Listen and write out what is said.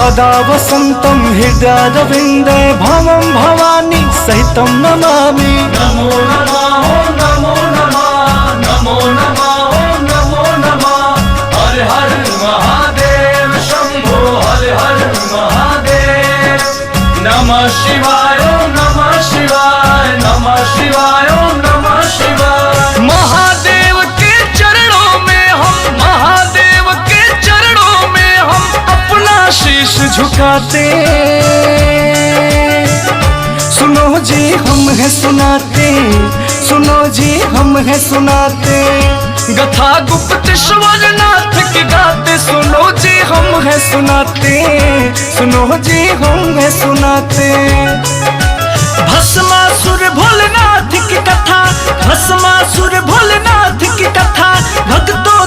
सदा वसन्तं हृदयारविन्दे भवं भवानी सहितं नमामि। नमो नमः नमो नमः नमो नमः नमो नमः। हर हर महादेव शंभो हर हर महादेव। नमः शिवाय नमः शिवाय नमः शिवाय नमः शिवाय। महादेव के चरणों में हम, महादेव के चरणों में हम अपना शीश झुकाते। सुनो जी हम हैं सुनाते, सुनो जी हम हैं सुनाते, गथा गुप्त स्वरनाथ की गाते। सुनो जी हम हैं सुनाते, सुनो जी हम हैं सुनाते। भस्मासुर भोलेनाथ की कथा, भस्मासुर भोलेनाथ की कथा, भक्तों